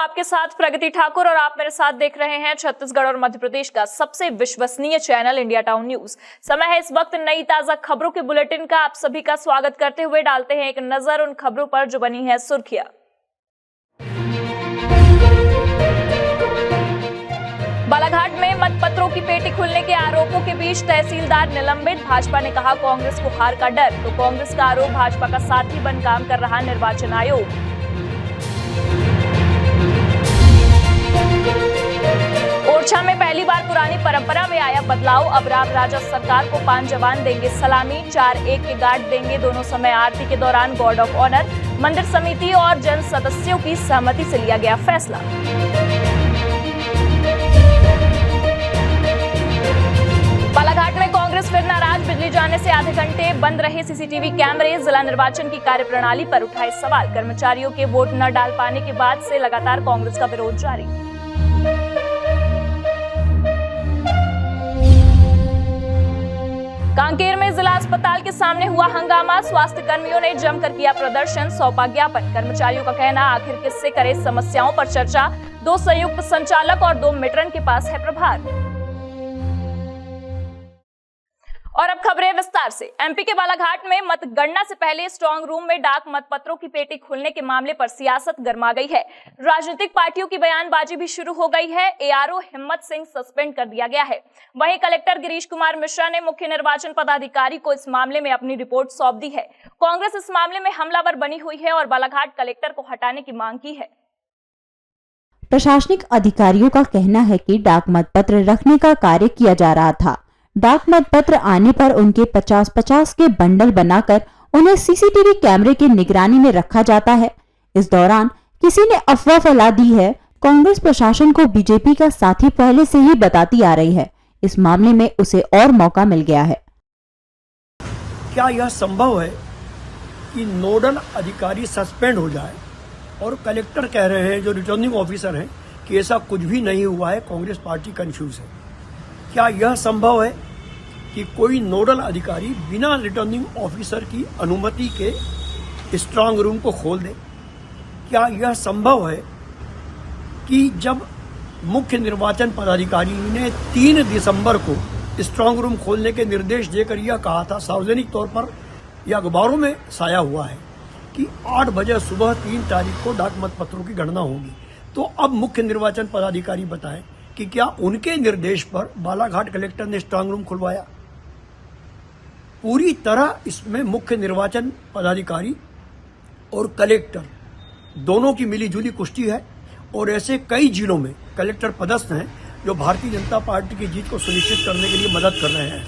आपके साथ प्रगति ठाकुर और आप मेरे साथ देख रहे हैं छत्तीसगढ़ और मध्य प्रदेश का सबसे विश्वसनीय चैनल इंडिया टाउन न्यूज। समय है इस वक्त नई ताजा खबरों के बुलेटिन का। आप सभी का स्वागत करते हुए डालते हैं एक नजर उन खबरों पर जो बनी है सुर्खियां। बालाघाट में मतपत्रों की पेटी खुलने के आरोपों के बीच तहसीलदार निलंबित। भाजपा ने कहा कांग्रेस को हार का डर, तो कांग्रेस का आरोप भाजपा का साथी बन काम कर रहा निर्वाचन आयोग। ओरछा में पहली बार पुरानी परंपरा में आया बदलाव। अब राम राजा सरकार को 5 जवान देंगे सलामी, 4-1 के गार्ड देंगे दोनों समय आरती के दौरान गार्ड ऑफ ऑनर। मंदिर समिति और जन सदस्यों की सहमति से लिया गया फैसला। बालाघाट में कांग्रेस फिर नाराज, बिजली जाने से आधे घंटे बंद रहे सीसीटीवी कैमरे। जिला निर्वाचन की कार्यप्रणाली पर उठाए सवाल। कर्मचारियों के वोट न डाल पाने के बाद से लगातार कांग्रेस का विरोध जारी। कांकेर में जिला अस्पताल के सामने हुआ हंगामा। स्वास्थ्य कर्मियों ने जमकर किया प्रदर्शन, सौंपा ज्ञापन। कर्मचारियों का कहना आखिर किससे करे समस्याओं पर चर्चा। 2 संयुक्त संचालक और 2 मेट्रन के पास है प्रभार। और अब खबरें विस्तार से। एमपी के बालाघाट में मतगणना से पहले स्ट्रांग रूम में डाक मतपत्रों की पेटी खुलने के मामले पर सियासत गर्मा गई है। राजनीतिक पार्टियों की बयानबाजी भी शुरू हो गई है। एआरओ हिम्मत सिंह सस्पेंड कर दिया गया है। वहीं कलेक्टर गिरीश कुमार मिश्रा ने मुख्य निर्वाचन पदाधिकारी को इस मामले में अपनी रिपोर्ट सौंप दी है। कांग्रेस इस मामले में हमलावर बनी हुई है और बालाघाट कलेक्टर को हटाने की मांग की है। प्रशासनिक अधिकारियों का कहना है कि डाक मतपत्र रखने का कार्य किया जा रहा था। डाक मतपत्र आने पर उनके 50-50 के बंडल बनाकर उन्हें सीसीटीवी कैमरे की निगरानी में रखा जाता है। इस दौरान किसी ने अफवाह फैला दी है। कांग्रेस प्रशासन को बीजेपी का साथी पहले से ही बताती आ रही है। इस मामले में उसे और मौका मिल गया है। क्या यह संभव है कि नोडल अधिकारी सस्पेंड हो जाए और कलेक्टर कह रहे हैं, जो रिटर्निंग ऑफिसर हैं, कि ऐसा कुछ भी नहीं हुआ है, कांग्रेस पार्टी कंफ्यूज है। क्या यह संभव है कि कोई नोडल अधिकारी बिना रिटर्निंग ऑफिसर की अनुमति के स्ट्रांग रूम को खोल दे? क्या यह संभव है कि जब मुख्य निर्वाचन पदाधिकारी ने 3 दिसंबर को स्ट्रांग रूम खोलने के निर्देश देकर यह कहा था, सार्वजनिक तौर पर या अखबारों में साया हुआ है, कि 8 बजे सुबह 3 तारीख को डाक मतपत्रों की गणना होगी, तो अब मुख्य निर्वाचन पदाधिकारी बताएं कि क्या उनके निर्देश पर बालाघाट कलेक्टर ने स्ट्रांग रूम खुलवाया? पूरी तरह इसमें मुख्य निर्वाचन पदाधिकारी और कलेक्टर दोनों की मिलीजुली कुश्ती है। और ऐसे कई जिलों में कलेक्टर पदस्थ हैं जो भारतीय जनता पार्टी की जीत को सुनिश्चित करने के लिए मदद कर रहे हैं।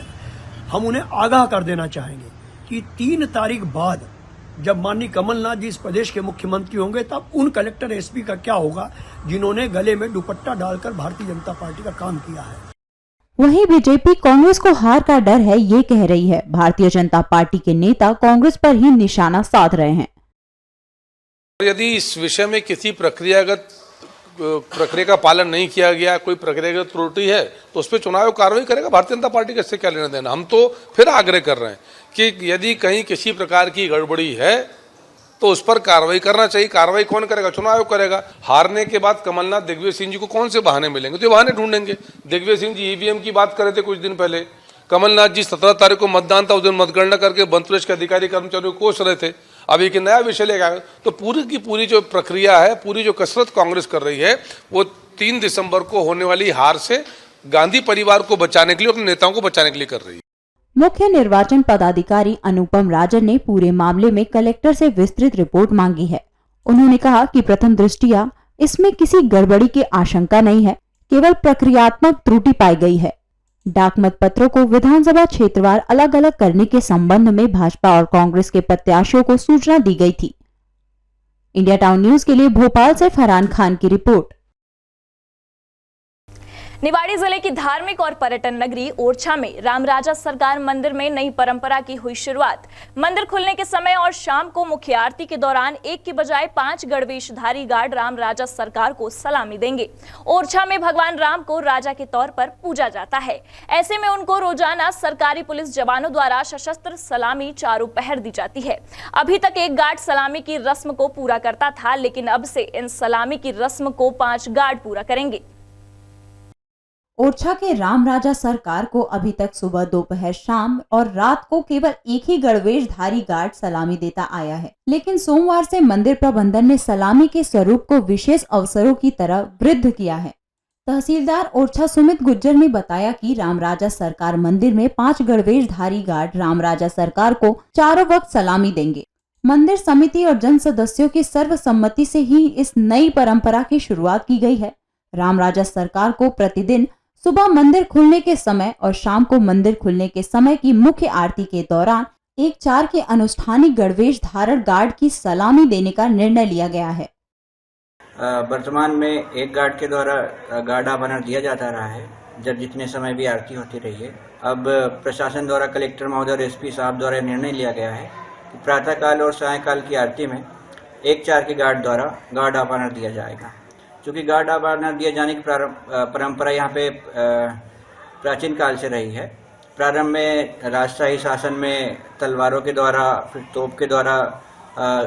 हम उन्हें आगाह कर देना चाहेंगे कि 3 तारीख बाद जब माननीय कमलनाथ जी इस प्रदेश के मुख्यमंत्री होंगे, तब उन कलेक्टर एसपी का क्या होगा जिन्होंने गले में दुपट्टा डालकर भारतीय जनता पार्टी का काम किया है। वहीं बीजेपी कांग्रेस को हार का डर है, ये कह रही है। भारतीय जनता पार्टी के नेता कांग्रेस पर ही निशाना साध रहे हैं। यदि इस विषय में किसी प्रक्रिया का पालन नहीं किया गया, कोई प्रक्रियागत त्रुटि है, तो उस पर चुनाव कार्रवाई करेगा। भारतीय जनता पार्टी का इससे क्या लेना देना। हम तो फिर आग्रह कर रहे हैं कि यदि कहीं किसी प्रकार की गड़बड़ी है तो उस पर कार्रवाई करना चाहिए। कार्रवाई कौन करेगा? चुनाव आयोग करेगा। हारने के बाद कमलनाथ दिग्विजय सिंह जी को कौन से बहाने मिलेंगे? तो बहाने ढूंढेंगे। दिग्विजय सिंह जी ईवीएम की बात कर रहे थे कुछ दिन पहले। कमलनाथ जी 17 तारीख को मतदान था, उस दिन मतगणना करके मध्य प्रदेश के अधिकारी कर्मचारियों को कोस रहे थे। अब एक नया विषय लेकर आए, तो पूरी की पूरी जो प्रक्रिया है, पूरी जो कसरत कांग्रेस कर रही है, वो 3 दिसंबर को होने वाली हार से गांधी परिवार को बचाने के लिए, अपने नेताओं को बचाने के लिए कर रही है। मुख्य निर्वाचन पदाधिकारी अनुपम राजन ने पूरे मामले में कलेक्टर से विस्तृत रिपोर्ट मांगी है। उन्होंने कहा कि प्रथम दृष्टया इसमें किसी गड़बड़ी की आशंका नहीं है, केवल प्रक्रियात्मक त्रुटि पाई गई है। डाक मतपत्रों को विधानसभा क्षेत्रवार अलग अलग करने के संबंध में भाजपा और कांग्रेस के प्रत्याशियों को सूचना दी गई थी। इंडिया टाउन न्यूज के लिए भोपाल से फरहान खान की रिपोर्ट। निवाड़ी जिले की धार्मिक और पर्यटन नगरी ओरछा में रामराजा सरकार मंदिर में नई परंपरा की हुई शुरुआत। मंदिर खुलने के समय और शाम को मुख्य आरती के दौरान एक की बजाय 5 गणवेशधारी गार्ड रामराजा सरकार को सलामी देंगे। ओरछा में भगवान राम को राजा के तौर पर पूजा जाता है, ऐसे में उनको रोजाना सरकारी पुलिस जवानों द्वारा सशस्त्र सलामी चारों पहर दी जाती है। अभी तक एक गार्ड सलामी की रस्म को पूरा करता था, लेकिन अब से इन सलामी की रस्म को 5 गार्ड पूरा करेंगे। ओरछा के रामराजा सरकार को अभी तक सुबह, दोपहर, शाम और रात को केवल एक ही गणवेशधारी गार्ड सलामी देता आया है, लेकिन सोमवार से मंदिर प्रबंधन ने सलामी के स्वरूप को विशेष अवसरों की तरह वृद्ध किया है। तहसीलदार ओरछा सुमित गुज्जर ने बताया कि रामराजा सरकार मंदिर में 5 गणवेशधारी गार्ड रामराजा सरकार को चारों वक्त सलामी देंगे। मंदिर समिति और जन सदस्यों की सर्वसम्मति से ही इस नई परंपरा की शुरुआत की गई है। रामराजा सरकार को प्रतिदिन सुबह मंदिर खुलने के समय और शाम को मंदिर खुलने के समय की मुख्य आरती के दौरान 1-4 के अनुष्ठानिक गणवेश धारण गार्ड की सलामी देने का निर्णय लिया गया है। वर्तमान में एक गार्ड के द्वारा गार्ड आभरण दिया जाता रहा है जब जितने समय भी आरती होती रही है। अब प्रशासन द्वारा कलेक्टर महोदय और एसपी साहब द्वारा निर्णय लिया गया है कि प्रातःकाल और सायंकाल की आरती में 1-4 के गार्ड द्वारा गार्ड आभरण दिया जाएगा। चूँकि गार्ड आभरण दिए जाने की परंपरा यहाँ पे प्राचीन काल से रही है। प्रारंभ में राजशाही शासन में तलवारों के द्वारा, फिर तोप के द्वारा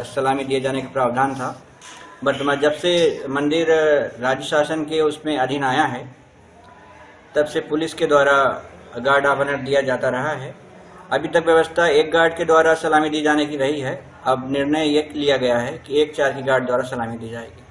सलामी दिए जाने का प्रावधान था। वर्तमान जब से मंदिर राज्य शासन के उसमें अधीन आया है, तब से पुलिस के द्वारा गार्ड आभरण दिया जाता रहा है। अभी तक व्यवस्था एक गार्ड के द्वारा सलामी दी जाने की रही है। अब निर्णय ये लिया गया है कि 1-4 की गार्ड द्वारा सलामी दी जाएगी।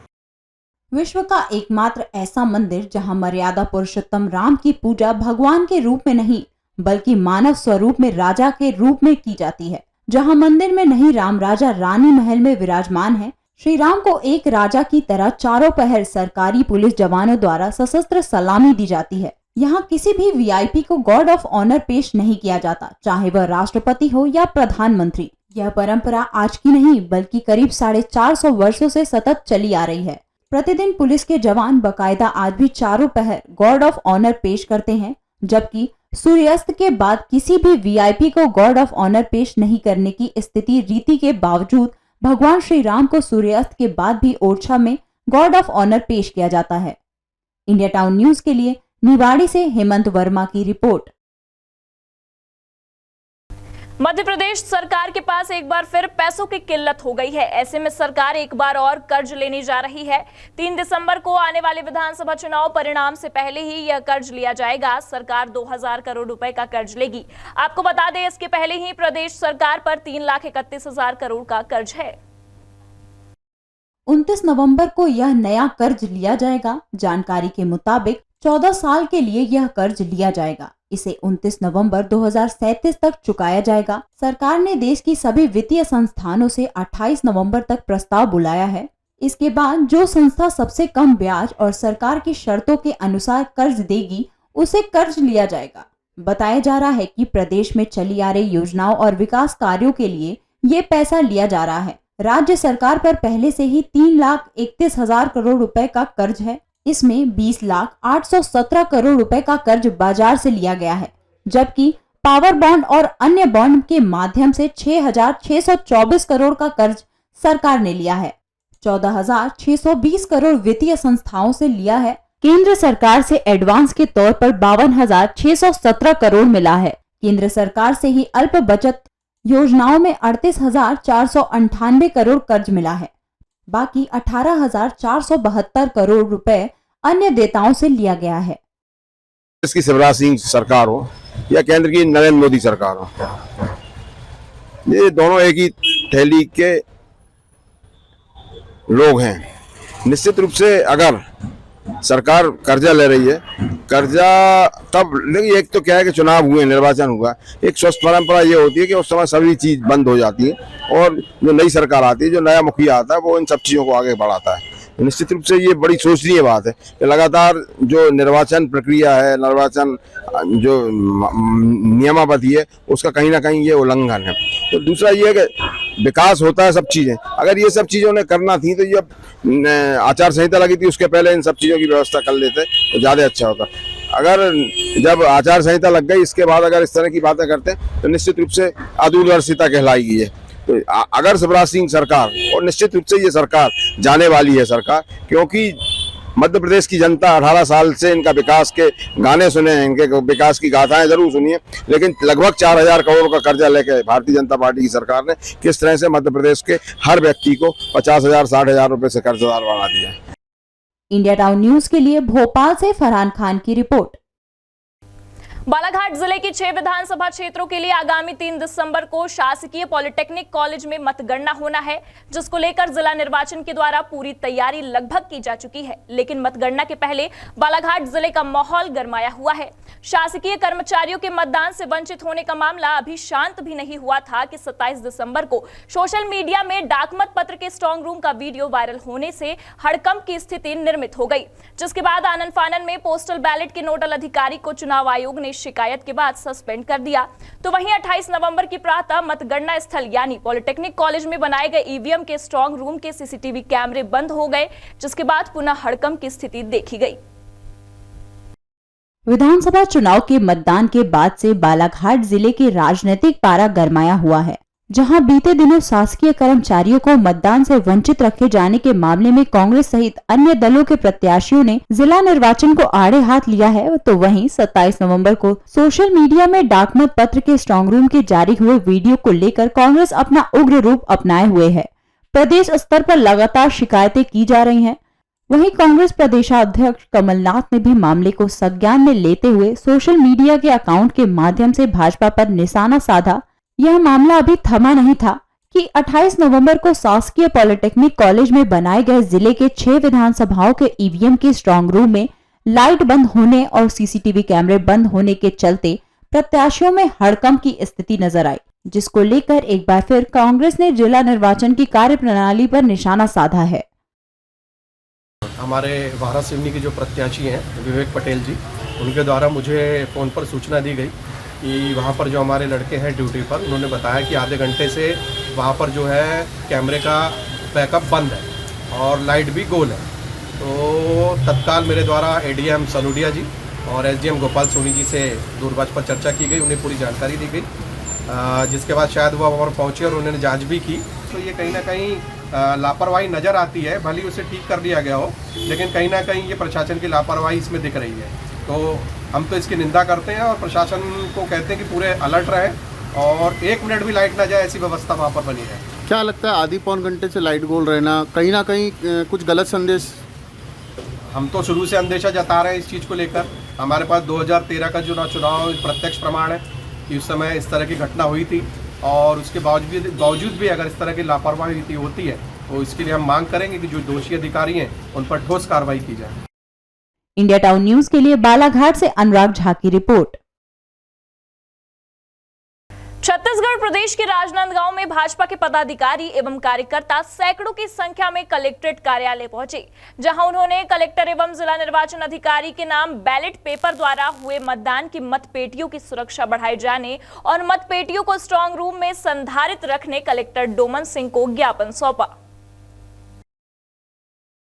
विश्व का एकमात्र ऐसा मंदिर जहां मर्यादा पुरुषोत्तम राम की पूजा भगवान के रूप में नहीं बल्कि मानव स्वरूप में राजा के रूप में की जाती है। जहां मंदिर में नहीं राम राजा रानी महल में विराजमान है, श्री राम को एक राजा की तरह चारों पहर सरकारी पुलिस जवानों द्वारा सशस्त्र सलामी दी जाती है। यहाँ किसी भी वीआईपी को गार्ड ऑफ ऑनर पेश नहीं किया जाता, चाहे वह राष्ट्रपति हो या प्रधानमंत्री। यह परंपरा आज की नहीं बल्कि करीब 450 वर्षों से सतत चली आ रही है। प्रतिदिन पुलिस के जवान बकायदा आज भी चारों पहर गार्ड ऑफ ऑनर पेश करते हैं, जबकि सूर्यास्त के बाद किसी भी वीआईपी को गार्ड ऑफ ऑनर पेश नहीं करने की स्थिति रीति के बावजूद भगवान श्री राम को सूर्यास्त के बाद भी ओरछा में गार्ड ऑफ ऑनर पेश किया जाता है। इंडिया टाउन न्यूज के लिए निवाड़ी से हेमंत वर्मा की रिपोर्ट। मध्य प्रदेश सरकार के पास एक बार फिर पैसों की किल्लत हो गई है। ऐसे में सरकार एक बार और कर्ज लेने जा रही है। 3 दिसंबर को आने वाले विधानसभा चुनाव परिणाम से पहले ही यह कर्ज लिया जाएगा। सरकार 2000 करोड़ रुपए का कर्ज लेगी। आपको बता दें, इसके पहले ही प्रदेश सरकार पर 3,31,000 करोड़ का कर्ज है। 29 नवंबर को यह नया कर्ज लिया जाएगा। जानकारी के मुताबिक 14 साल के लिए यह कर्ज लिया जाएगा। इसे 29 नवंबर 2037 तक चुकाया जाएगा। सरकार ने देश की सभी वित्तीय संस्थानों से 28 नवंबर तक प्रस्ताव बुलाया है। इसके बाद जो संस्था सबसे कम ब्याज और सरकार की शर्तों के अनुसार कर्ज देगी, उसे कर्ज लिया जाएगा। बताया जा रहा है कि प्रदेश में चली आ रही योजनाओं और विकास कार्यों के लिए ये पैसा लिया जा रहा है। राज्य सरकार पर पहले से ही 3,31,000 करोड़ रुपए का कर्ज है। इसमें 20,817 करोड़ रुपए का कर्ज बाजार से लिया गया है, जबकि पावर बॉन्ड और अन्य बॉन्ड के माध्यम से 6,624 करोड़ का कर्ज सरकार ने लिया है। 14,620 करोड़ वित्तीय संस्थाओं से लिया है। केंद्र सरकार से एडवांस के तौर पर 52,617 करोड़ मिला है। केंद्र सरकार से ही अल्प बचत योजनाओं में 38,498 करोड़ कर्ज मिला है। बाकी 18,472 करोड़ रुपए अन्य देताओं से लिया गया है। इसकी शिवराज सिंह सरकार हो या केंद्र की नरेंद्र मोदी सरकार हो, ये दोनों एक ही थैली के लोग हैं। निश्चित रूप से अगर सरकार कर्जा ले रही है, कर्जा तब लेकिन एक तो क्या है कि चुनाव हुए, निर्वाचन हुआ, एक स्वस्थ परंपरा ये होती है कि उस समय सभी चीज बंद हो जाती है और जो नई सरकार आती है, जो नया मुखिया आता है, वो इन सब चीजों को आगे बढ़ाता है। निश्चित रूप से ये बड़ी सोचनीय बात है कि लगातार जो निर्वाचन प्रक्रिया है, निर्वाचन जो नियमावली है, उसका कहीं ना कहीं ये उल्लंघन है। तो दूसरा ये है कि विकास होता है सब चीजें, अगर ये सब चीजों ने करना थी तो ये आचार संहिता लगी थी, उसके पहले इन सब चीजों की व्यवस्था कर लेते तो ज्यादा अच्छा होता। अगर जब आचार संहिता लग गई इसके बाद अगर इस तरह की बातें करते हैं तो निश्चित रूप से अदूरदर्शिता कहलाएगी है। तो अगर शिवराज सिंह सरकार, और निश्चित रूप से ये सरकार जाने वाली है सरकार, क्योंकि मध्य प्रदेश की जनता 18 साल से इनका विकास के गाने सुने हैं, इनके विकास की गाथाएं जरूर सुनी है, लेकिन लगभग 4000 करोड़ का कर्जा लेके भारतीय जनता पार्टी की सरकार ने किस तरह से मध्य प्रदेश के हर व्यक्ति को 50,000 60,000 रुपए से कर्जदार बना दिया है। इंडिया टाउन न्यूज के लिए भोपाल से फरहान खान की रिपोर्ट। बालाघाट जिले की 6 विधानसभा क्षेत्रों के लिए आगामी 3 दिसंबर को शासकीय पॉलिटेक्निक कॉलेज में मतगणना होना है, जिसको लेकर जिला निर्वाचन के द्वारा पूरी तैयारी लगभग की जा चुकी है। लेकिन मतगणना के पहले बालाघाट जिले का माहौल गरमाया हुआ है। शासकीय कर्मचारियों के मतदान से वंचित होने का मामला अभी शांत भी नहीं हुआ था कि 27 दिसंबर को सोशल मीडिया में डाकमत पत्र के स्ट्रांग रूम का वीडियो वायरल होने से हड़कंप की स्थिति निर्मित हो गई, जिसके बाद आनन फानन में पोस्टल बैलेट के नोडल अधिकारी को चुनाव आयोग ने शिकायत के बाद सस्पेंड कर दिया। तो वहीं 28 नवंबर की प्रातः मतगणना स्थल यानी पॉलिटेक्निक कॉलेज में बनाए गए ईवीएम के स्ट्रांग रूम के सीसीटीवी कैमरे बंद हो गए, जिसके बाद पुनः हड़कंप की स्थिति देखी गई। विधानसभा चुनाव के मतदान के बाद से बालाघाट जिले के राजनीतिक पारा गरमाया हुआ है, जहां बीते दिनों शासकीय कर्मचारियों को मतदान से वंचित रखे जाने के मामले में कांग्रेस सहित अन्य दलों के प्रत्याशियों ने जिला निर्वाचन को आड़े हाथ लिया है। तो वहीं 27 नवंबर को सोशल मीडिया में डाकमत पत्र के स्ट्रांग रूम के जारी हुए वीडियो को लेकर कांग्रेस अपना उग्र रूप अपनाए हुए है। प्रदेश स्तर पर लगातार शिकायतें की जा रही हैं। वहीं कांग्रेस प्रदेशाध्यक्ष कमलनाथ ने भी मामले को संज्ञान में लेते हुए सोशल मीडिया के अकाउंट के माध्यम से भाजपा पर निशाना साधा। यह मामला अभी थमा नहीं था कि 28 नवंबर को शासकीय पॉलिटेक्निक कॉलेज में बनाए गए जिले के 6 विधानसभाओं के ईवीएम के स्ट्रांग रूम में लाइट बंद होने और सीसीटीवी कैमरे बंद होने के चलते प्रत्याशियों में हड़कंप की स्थिति नजर आई, जिसको लेकर एक बार फिर कांग्रेस ने जिला निर्वाचन की कार्यप्रणाली पर निशाना साधा है। हमारे वारा सिवनी के जो प्रत्याशी हैं विवेक पटेल जी, उनके द्वारा मुझे फ़ोन पर सूचना दी गई कि वहाँ पर जो हमारे लड़के हैं ड्यूटी पर, उन्होंने बताया कि आधे घंटे से वहाँ पर जो है कैमरे का बैकअप बंद है और लाइट भी गोल है। तो तत्काल मेरे द्वारा एडीएम सनूडिया जी और एसडीएम गोपाल सोनी जी से दूरभाष पर चर्चा की गई, उन्हें पूरी जानकारी दी गई, जिसके बाद शायद वो वहाँ पर पहुँचे और उन्होंने जाँच भी की। तो ये कहीं ना कहीं लापरवाही नज़र आती है, भले ही उसे ठीक कर दिया गया हो, लेकिन कहीं ना कहीं ये प्रशासन की लापरवाही इसमें दिख रही है। तो हम तो इसकी निंदा करते हैं और प्रशासन को कहते हैं कि पूरे अलर्ट रहें और 1 मिनट भी लाइट ना जाए ऐसी व्यवस्था वहाँ पर बनी है। क्या लगता है आधी पौन घंटे से लाइट गोल रहना कहीं ना कहीं कुछ गलत संदेश? हम तो शुरू से अंदेशा जता रहे हैं इस चीज़ को लेकर। हमारे पास 2013 का चुनाव प्रत्यक्ष प्रमाण है कि उस समय इस तरह की घटना हुई थी और उसके बावजूद भी अगर इस तरह की लापरवाही होती है तो इसके लिए हम मांग करेंगे कि जो दोषी अधिकारी हैं उन पर ठोस कार्रवाई की जाए। इंडिया टाउन न्यूज के लिए बालाघाट से अनुराग झा की रिपोर्ट। छत्तीसगढ़ प्रदेश के राजनांदगांव में भाजपा के पदाधिकारी एवं कार्यकर्ता सैकड़ों की संख्या में कलेक्ट्रेट कार्यालय पहुंचे, जहां उन्होंने कलेक्टर एवं जिला निर्वाचन अधिकारी के नाम बैलेट पेपर द्वारा हुए मतदान की मतपेटियों की सुरक्षा बढ़ाए जाने और मतपेटियों को स्ट्रांग रूम में संधारित रखने कलेक्टर डोमन सिंह को ज्ञापन सौंपा।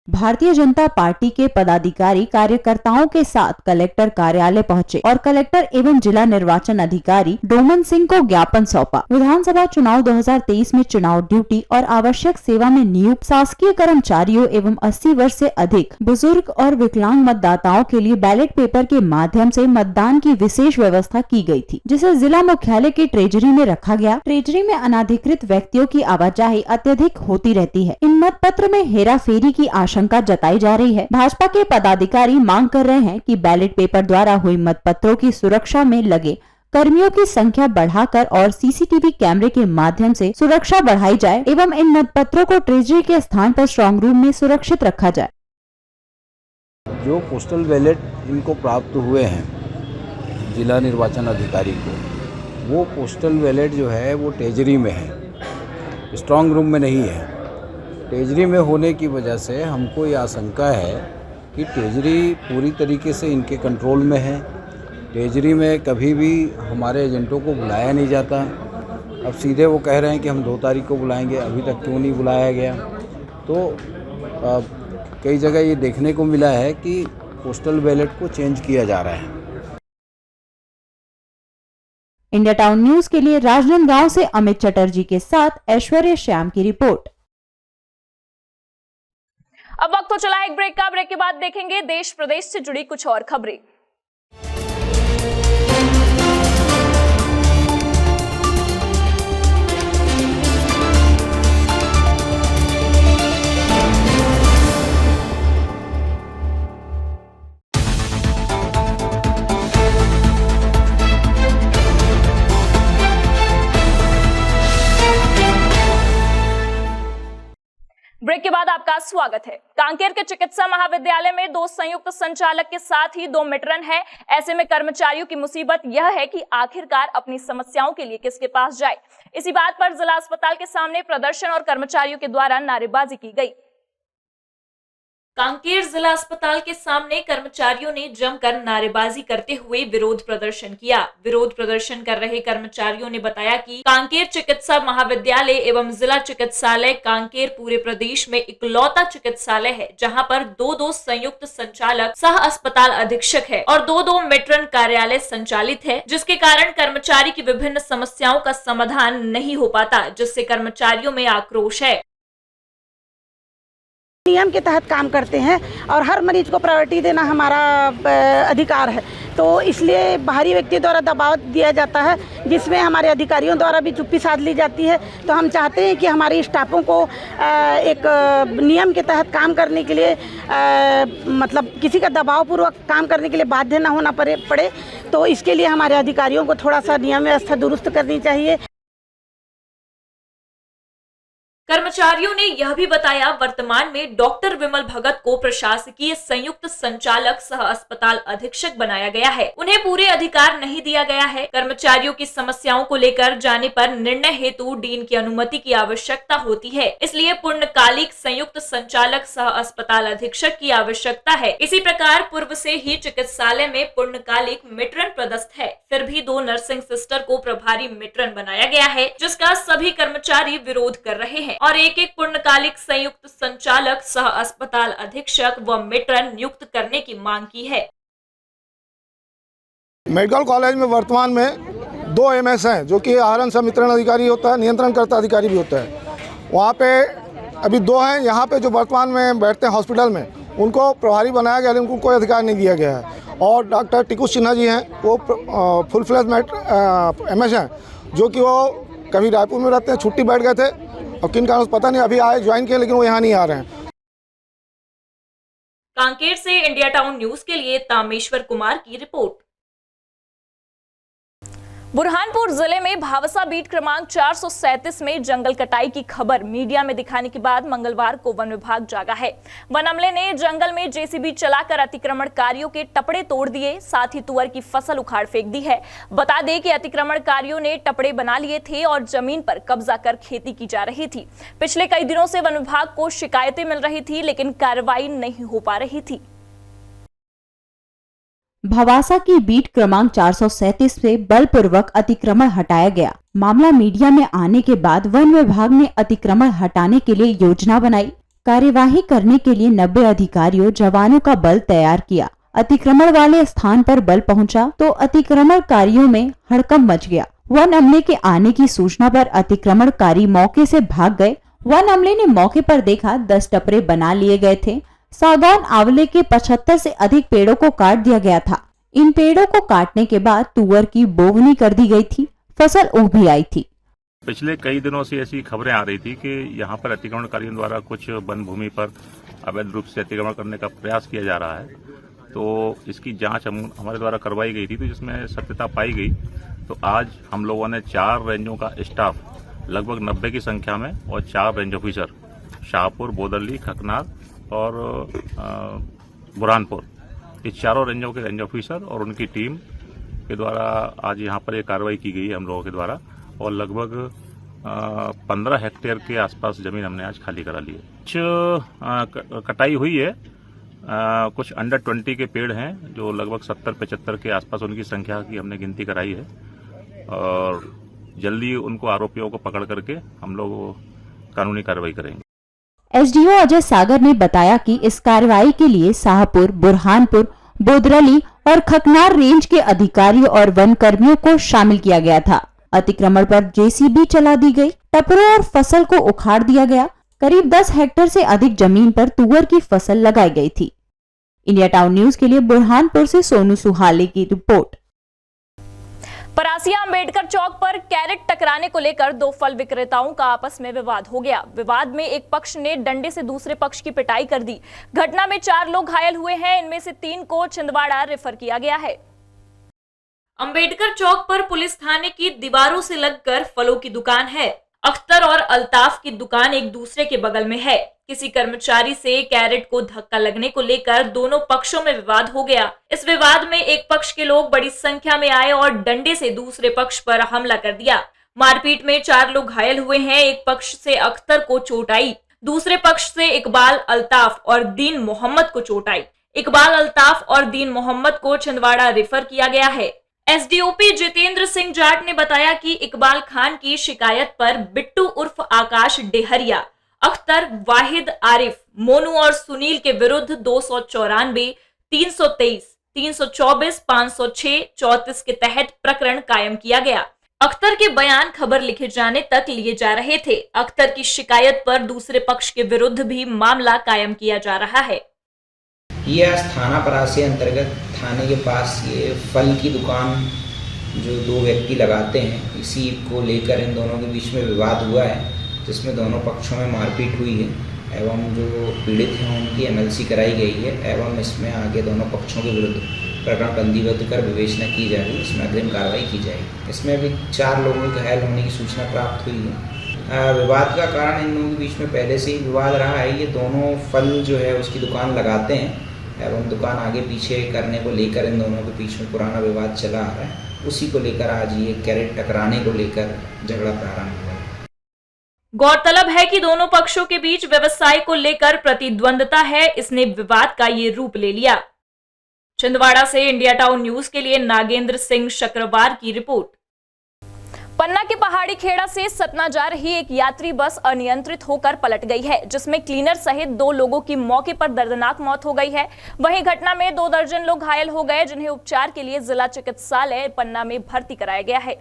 भारतीय जनता पार्टी के पदाधिकारी कार्यकर्ताओं के साथ कलेक्टर कार्यालय पहुंचे और कलेक्टर एवं जिला निर्वाचन अधिकारी डोमन सिंह को ज्ञापन सौंपा। विधानसभा चुनाव 2023 में चुनाव ड्यूटी और आवश्यक सेवा में नियुक्त शासकीय कर्मचारियों एवं 80 वर्ष से अधिक बुजुर्ग और विकलांग मतदाताओं के लिए बैलेट पेपर के माध्यम से मतदान की विशेष व्यवस्था की गई थी, जिसे जिला मुख्यालय की ट्रेजरी में रखा गया। ट्रेजरी में अनाधिकृत व्यक्तियों की आवाजाही अत्यधिक होती रहती है। इन मत पत्र में हेरा फेरी की आशंका जताई जा रही है। भाजपा के पदाधिकारी मांग कर रहे हैं कि बैलेट पेपर द्वारा हुई मतपत्रों की सुरक्षा में लगे कर्मियों की संख्या बढ़ाकर और सीसीटीवी कैमरे के माध्यम से सुरक्षा बढ़ाई जाए एवं इन मतपत्रों को ट्रेजरी के स्थान पर स्ट्रांग रूम में सुरक्षित रखा जाए। जो पोस्टल बैलेट इनको प्राप्त हुए हैं जिला निर्वाचन अधिकारी को, वो पोस्टल बैलेट जो है वो ट्रेजरी में है, स्ट्रांग रूम में नहीं है। ट्रेजरी में होने की वजह से हमको ये आशंका है कि ट्रेजरी पूरी तरीके से इनके कंट्रोल में है। ट्रेजरी में कभी भी हमारे एजेंटों को बुलाया नहीं जाता। अब सीधे वो कह रहे हैं कि हम 2 तारीख को बुलाएंगे, अभी तक क्यों नहीं बुलाया गया। तो कई जगह ये देखने को मिला है कि पोस्टल बैलेट को चेंज किया जा रहा है। इंडिया टाउन न्यूज के लिए राजनांदगांव से अमित चटर्जी के साथ ऐश्वर्या श्याम की रिपोर्ट। अब वक्त हो चला है एक ब्रेक का। ब्रेक के बाद देखेंगे देश प्रदेश से जुड़ी कुछ और खबरें। ब्रेक के बाद आपका स्वागत है। कांकेर के चिकित्सा महाविद्यालय में 2 संयुक्त संचालक के साथ ही 2 मेट्रन हैं। ऐसे में कर्मचारियों की मुसीबत यह है कि आखिरकार अपनी समस्याओं के लिए किसके पास जाए। इसी बात पर जिला अस्पताल के सामने प्रदर्शन और कर्मचारियों के द्वारा नारेबाजी की गई। कांकेर जिला अस्पताल के सामने कर्मचारियों ने जमकर नारेबाजी करते हुए विरोध प्रदर्शन किया। विरोध प्रदर्शन कर रहे कर्मचारियों ने बताया कि कांकेर चिकित्सा महाविद्यालय एवं जिला चिकित्सालय कांकेर पूरे प्रदेश में इकलौता चिकित्सालय है जहां पर 2 संयुक्त संचालक सह अस्पताल अधीक्षक है और 2 मेट्रन कार्यालय संचालित है, जिसके कारण कर्मचारी की विभिन्न समस्याओं का समाधान नहीं हो पाता, जिससे कर्मचारियों में आक्रोश है। नियम के तहत काम करते हैं और हर मरीज को प्रायोरिटी देना हमारा अधिकार है, तो इसलिए बाहरी व्यक्ति द्वारा दबाव दिया जाता है जिसमें हमारे अधिकारियों द्वारा भी चुप्पी साध ली जाती है। तो हम चाहते हैं कि हमारे स्टाफों को एक नियम के तहत काम करने के लिए मतलब किसी का दबाव पूर्वक काम करने के लिए बाध्य न होना पड़े। तो इसके लिए हमारे अधिकारियों को थोड़ा सा नियम व्यवस्था दुरुस्त करनी चाहिए। कर्मचारियों ने यह भी बताया वर्तमान में डॉक्टर विमल भगत को प्रशासकीय संयुक्त संचालक सह अस्पताल अधीक्षक बनाया गया है, उन्हें पूरे अधिकार नहीं दिया गया है। कर्मचारियों की समस्याओं को लेकर जाने पर निर्णय हेतु डीन की अनुमति की आवश्यकता होती है, इसलिए पूर्णकालिक संयुक्त संचालक सह अस्पताल अधीक्षक की आवश्यकता है। इसी प्रकार पूर्व से ही चिकित्सालय में पूर्णकालिक मेट्रन पदस्थ है, फिर भी 2 नर्सिंग सिस्टर को प्रभारी मेट्रन बनाया गया है, जिसका सभी कर्मचारी विरोध कर रहे हैं और एक पूर्णकालिक संयुक्त संचालक सह अस्पताल अधीक्षक व मेट्रन नियुक्त करने की मांग की है। मेडिकल कॉलेज में वर्तमान में 2 एमएस हैं, जो कि आहरण संवितरण अधिकारी होता है, नियंत्रणकर्ता अधिकारी भी होता है। वहाँ पे अभी 2 हैं। यहाँ पे जो वर्तमान में बैठते हैं हॉस्पिटल में, उनको प्रभारी बनाया गया, लेकिन उनको कोई अधिकार नहीं दिया गया है। और डॉक्टर टिकू सिन्हा जी हैं, वो फुल फ्लेज एमएस हैं, जो कि वो कभी रायपुर में रहते हैं, छुट्टी बैठ गए थे और किन कारण पता नहीं, अभी आए ज्वाइन किए, लेकिन वो यहाँ नहीं आ रहे हैं। कांकेर से इंडिया टाउन न्यूज के लिए तामेश्वर कुमार की रिपोर्ट। बुरहानपुर जिले में भावसा बीट क्रमांक 437 में जंगल कटाई की खबर मीडिया में दिखाने के बाद मंगलवार को वन विभाग जागा है। वन अमले ने जंगल में जेसीबी चलाकर अतिक्रमणकारियों के टपड़े तोड़ दिए, साथ ही तुअर की फसल उखाड़ फेंक दी है। बता दें कि अतिक्रमणकारियों ने टपड़े बना लिए थे और जमीन पर कब्जा कर खेती की जा रही थी। पिछले कई दिनों से वन विभाग को शिकायतें मिल रही थी, लेकिन कार्रवाई नहीं हो पा रही थी। भवासा की बीट क्रमांक 437 से बलपूर्वक अतिक्रमण हटाया गया। मामला मीडिया में आने के बाद वन विभाग ने अतिक्रमण हटाने के लिए योजना बनाई। कार्यवाही करने के लिए 90 अधिकारियों जवानों का बल तैयार किया। अतिक्रमण वाले स्थान पर बल पहुंचा तो अतिक्रमणकारियों में हड़कंप मच गया। वन अमले के आने की सूचना पर अतिक्रमणकारी मौके से भाग गए। वन अमले ने मौके पर देखा 10 टपरे बना लिए गए थे। सागौन आंवले के 75 से अधिक पेड़ों को काट दिया गया था। इन पेड़ों को काटने के बाद तुअर की बोवनी कर दी गई थी, फसल उग भी आई थी। पिछले कई दिनों से ऐसी खबरें आ रही थी कि यहाँ पर अतिक्रमणकारियों द्वारा कुछ वन भूमि पर अवैध रूप से अतिक्रमण करने का प्रयास किया जा रहा है। तो इसकी जांच हमारे द्वारा करवाई गई थी, तो जिसमें सत्यता पाई गई। तो आज हम लोगों ने 4 रेंजों का स्टाफ लगभग 90 की संख्या में और 4 रेंज ऑफिसर शाहपुर, बोदली, खकनार और बुरहानपुर, ये चारों रेंजों के रेंज ऑफिसर और उनकी टीम के द्वारा आज यहाँ पर एक कार्रवाई की गई है हम लोगों के द्वारा। और लगभग 15 हेक्टेयर के आसपास जमीन हमने आज खाली करा ली है। कुछ कटाई हुई है, कुछ अंडर 20 के पेड़ हैं जो लगभग 70-75 के आसपास उनकी संख्या की हमने गिनती कराई है। और जल्दी उनको आरोपियों को पकड़ करके हम लोग कानूनी कार्रवाई करेंगे। एसडीओ अजय सागर ने बताया कि इस कार्रवाई के लिए शाहपुर, बुरहानपुर बोदरली और खकनार रेंज के अधिकारियों और वन कर्मियों को शामिल किया गया था। अतिक्रमण पर जेसीबी चला दी गई, टपरों और फसल को उखाड़ दिया गया। करीब 10 हेक्टेयर से अधिक जमीन पर तुअर की फसल लगाई गई थी। इंडिया टाउन न्यूज के लिए बुरहानपुर से सोनू सुहाले की रिपोर्ट। परासिया अंबेडकर चौक पर कैरेट टकराने को लेकर दो फल विक्रेताओं का आपस में विवाद हो गया। विवाद में एक पक्ष ने डंडे से दूसरे पक्ष की पिटाई कर दी। घटना में 4 लोग घायल हुए हैं, इनमें से 3 को छिंदवाड़ा रेफर किया गया है। अंबेडकर चौक पर पुलिस थाने की दीवारों से लगकर फलों की दुकान है। अख्तर और अल्ताफ की दुकान एक दूसरे के बगल में है। किसी कर्मचारी से कैरेट को धक्का लगने को लेकर दोनों पक्षों में विवाद हो गया। इस विवाद में एक पक्ष के लोग बड़ी संख्या में आए और डंडे से दूसरे पक्ष पर हमला कर दिया। मारपीट में 4 लोग घायल हुए हैं। एक पक्ष से अख्तर को चोट आई, दूसरे पक्ष से इकबाल, अल्ताफ और दीन मोहम्मद को चोट आई। इकबाल, अल्ताफ और दीन मोहम्मद को छिंदवाड़ा रेफर किया गया है। एसडीओपी जितेंद्र सिंह जाट ने बताया कि इकबाल खान की शिकायत पर बिट्टू उर्फ आकाश डेहरिया, अख्तर, वाहिद, आरिफ, मोनू और सुनील के विरुद्ध 294, 323, 324, 506, 34 के तहत प्रकरण कायम किया गया। अख्तर के बयान खबर लिखे जाने तक लिए जा रहे थे। अख्तर की शिकायत पर दूसरे पक्ष के विरुद्ध भी मामला कायम किया जा रहा है। ये आज थाना परासी अंतर्गत थाने के पास ये फल की दुकान जो 2 व्यक्ति लगाते हैं, इसी को लेकर इन दोनों के बीच में विवाद हुआ है, जिसमें दोनों पक्षों में मारपीट हुई है एवं जो पीड़ित हैं उनकी एमएलसी कराई गई है एवं इसमें आगे दोनों पक्षों के विरुद्ध प्रकरण पंजीबद्ध कर विवेचना की जा रही है। इसमें अग्रिम कार्रवाई की जाएगी। इसमें अभी 4 लोगों के घायल होने की सूचना प्राप्त हुई है। विवाद का कारण इन दोनों के बीच में पहले से ही विवाद रहा है। ये दोनों फल जो है उसकी दुकान लगाते हैं एवं दुकान आगे पीछे करने को लेकर इन दोनों के बीच में पुराना विवाद चला आ रहा है। उसी को लेकर आज ये कैरेट टकराने को लेकर झगड़ा प्रारंभ हुआ। गौरतलब है कि दोनों पक्षों के बीच व्यवसाय को लेकर प्रतिद्वंदता है, इसने विवाद का ये रूप ले लिया। छिंदवाड़ा से इंडिया टाउन न्यूज के लिए नागेंद्र सिंह शक्रवार की रिपोर्ट। पन्ना के पहाड़ी खेड़ा से सतना जा रही एक यात्री बस अनियंत्रित होकर पलट गई है, जिसमें क्लीनर सहित 2 लोगों की मौके पर दर्दनाक मौत हो गई है। वहीं घटना में 2 दर्जन लोग घायल हो गए, जिन्हें उपचार के लिए जिला चिकित्सालय पन्ना में भर्ती कराया गया है।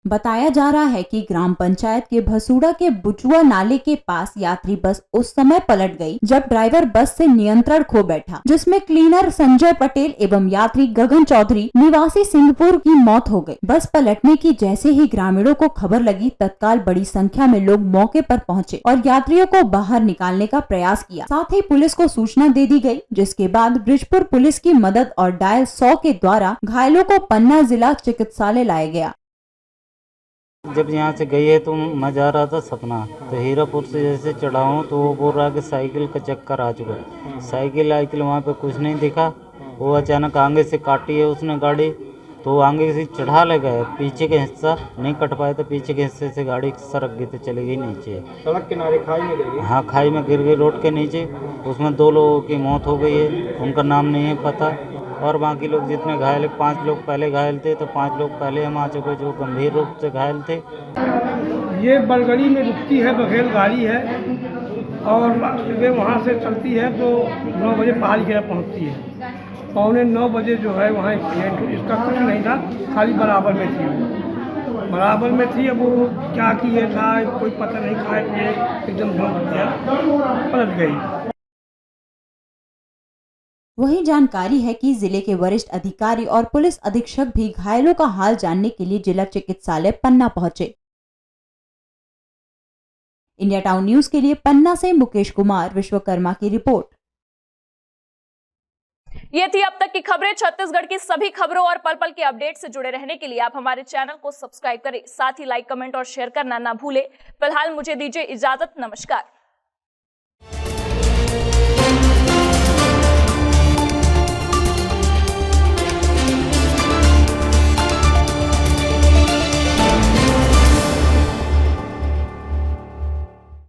बताया जा रहा है कि ग्राम पंचायत के भसूड़ा के बुचुआ नाले के पास यात्री बस उस समय पलट गई जब ड्राइवर बस से नियंत्रण खो बैठा, जिसमें क्लीनर संजय पटेल एवं यात्री गगन चौधरी निवासी सिंहपुर की मौत हो गई। बस पलटने की जैसे ही ग्रामीणों को खबर लगी, तत्काल बड़ी संख्या में लोग मौके पर पहुंचे और यात्रियों को बाहर निकालने का प्रयास किया। साथ ही पुलिस को सूचना दे दी गई, जिसके बाद ब्रिजपुर पुलिस की मदद और डायल 100 के द्वारा घायलों को पन्ना जिला चिकित्सालय लाया गया। जब यहाँ से गई है तो मैं जा रहा था सपना, तो हीरापुर से जैसे चढ़ा हूँ तो वो बोल रहा कि साइकिल का चक्कर आ चुका है। साइकिल वहाँ पे कुछ नहीं दिखा। वो अचानक आगे से काटी है उसने गाड़ी, तो आगे से चढ़ा लगा है, पीछे का हिस्सा नहीं कट पाया तो पीछे के हिस्से से गाड़ी सरक गई तो चली गई नीचे। सड़क किनारे खाई में गिर गई? हाँ, खाई में गिर गई रोड के नीचे। उसमें 2 लोगों की मौत हो गई है, उनका नाम नहीं है पता। और बाकी लोग जितने घायल, 5 लोग पहले घायल थे, तो 5 लोग पहले हम आ चुके जो गंभीर रूप से घायल थे। ये बलगड़ी में रुकती है, बघेल गाड़ी है और वे वहाँ से चलती है तो 9 बजे पहाड़ी खेड़ा पहुँचती है। 8:45 बजे जो है वहाँ एक्सीडेंट, इसका कुछ नहीं था, खाली बराबर में थी। अब वो क्या किए था कोई पता नहीं, खाए पिए एकदम धुआं गया, पलट गई। वहीं जानकारी है कि जिले के वरिष्ठ अधिकारी और पुलिस अधीक्षक भी घायलों का हाल जानने के लिए जिला चिकित्सालय पन्ना पहुंचे। इंडिया टाउन न्यूज के लिए पन्ना से मुकेश कुमार विश्वकर्मा की रिपोर्ट। ये थी अब तक की खबरें। छत्तीसगढ़ की सभी खबरों और पल पल के अपडेट से जुड़े रहने के लिए आप हमारे चैनल को सब्सक्राइब करें, साथ ही लाइक, कमेंट और शेयर करना ना भूलें। फिलहाल मुझे दीजिए इजाजत, नमस्कार।